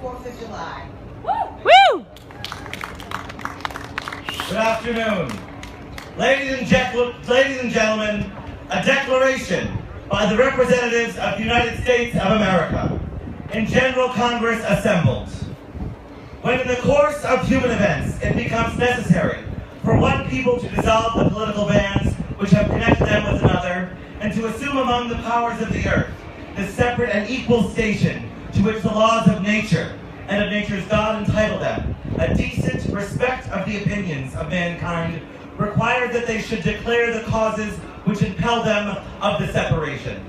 4th of July. Woo! Good afternoon. Ladies and gentlemen, a declaration by the representatives of the United States of America in General Congress assembled. When in the course of human events it becomes necessary for one people to dissolve the political bands which have connected them with another, and to assume among the powers of the earth the separate and equal station to which the laws of nature and of nature's God entitle them, a decent respect of the opinions of mankind required that they should declare the causes which impel them of the separation.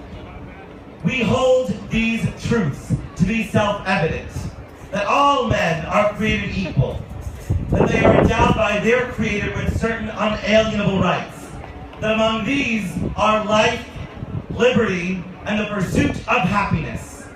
We hold these truths to be self-evident, that all men are created equal, that they are endowed by their Creator with certain unalienable rights, that among these are life, liberty, and the pursuit of happiness.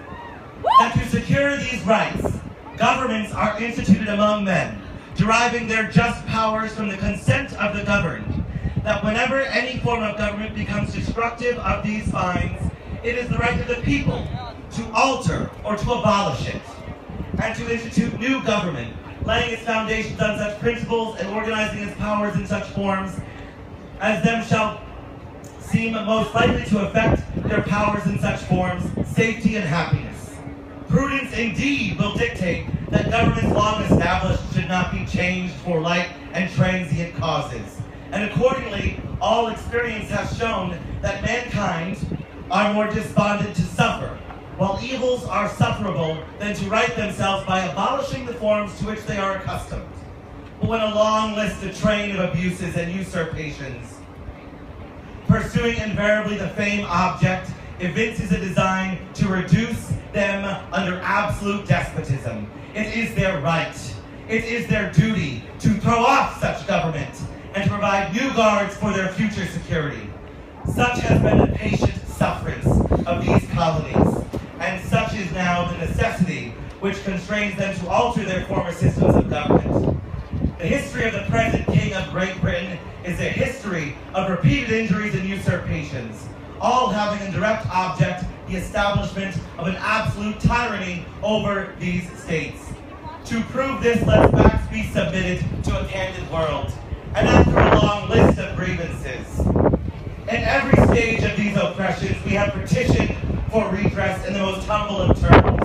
That to secure these rights, governments are instituted among men, deriving their just powers from the consent of the governed, that whenever any form of government becomes destructive of these fines, it is the right of the people to alter or to abolish it, and to institute new government, laying its foundations on such principles and organizing its powers in such forms as them shall seem most likely to affect their powers in such forms, safety and happiness. Prudence indeed will dictate that governments long established should not be changed for light and transient causes. And accordingly, all experience has shown that mankind are more despondent to suffer, while evils are sufferable than to right themselves by abolishing the forms to which they are accustomed. But when a long list of train of abuses and usurpations, pursuing invariably the same object, evinces a design to reduce them under absolute despotism, it is their right, it is their duty to throw off such government and to provide new guards for their future security. Such has been the patient sufferance of these colonies, and such is now the necessity which constrains them to alter their former systems of government. The history of the present King of Great Britain is a history of repeated injuries and usurpations, all having in direct object the establishment of an absolute tyranny over these states. To prove this, let facts be submitted to a candid world, and after a long list of grievances. In every stage of these oppressions, we have petitioned for redress in the most humble of terms.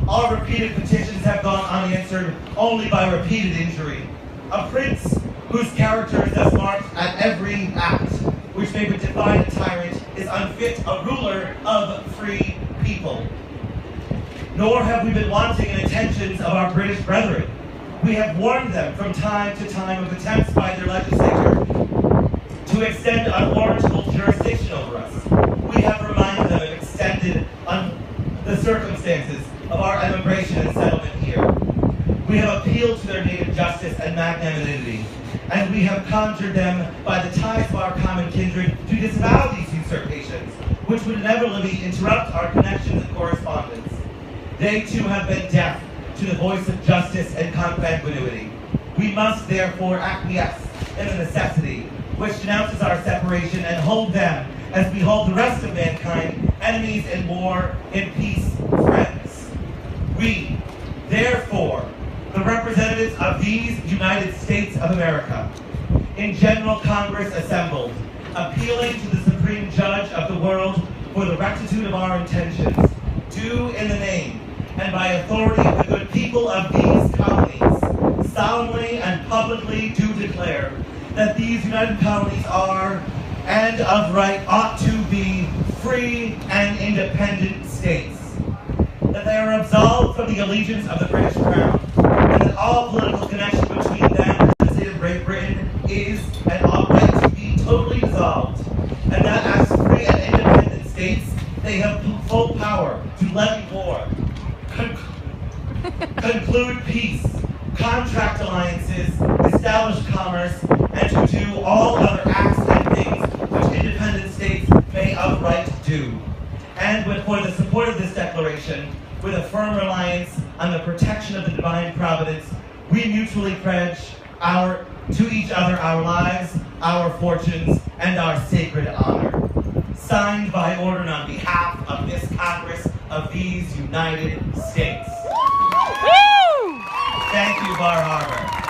All repeated petitions have gone unanswered only by repeated injury. A prince whose character is thus marked at every act, which may define a tyrant, is unfit a ruler of free people. Nor have we been wanting in attentions of our British brethren. We have warned them from time to time of attempts by their legislature to extend unwarrantable jurisdiction over us. We have reminded them of extended the circumstances of our emigration and settlement here. We have appealed to their native justice and magnanimity, and we have conjured them by the ties of our common kindred to disavow these usurpations, which would inevitably interrupt our connections and correspondence. They too have been deaf to the voice of justice and consanguinity. We must therefore acquiesce in the necessity which denounces our separation and hold them, as we hold the rest of mankind, enemies in war, in peace, friends. We, therefore, the representatives of these United States of America, in General Congress assembled, appealing to the Supreme Judge of the world for the rectitude of our intentions, do in the name and by authority of the good people of these colonies, solemnly and publicly do declare that these United Colonies are, and of right ought to be, free and independent states, that they are absolved from the allegiance of the British Crown, and that all political connection between them and the state of Great Britain is and ought right to be totally dissolved, and that as free and independent states, they have full power to levy war, conclude peace, contract alliances, establish commerce, and to do all other acts and things which independent states may of right do. And for the support of this declaration, with a firm reliance on the protection of the divine providence, we mutually pledge to each other our lives, our fortunes, and our sacred honor. Signed by order and on behalf of this Congress of these United States. Thank you, Bar Harbor.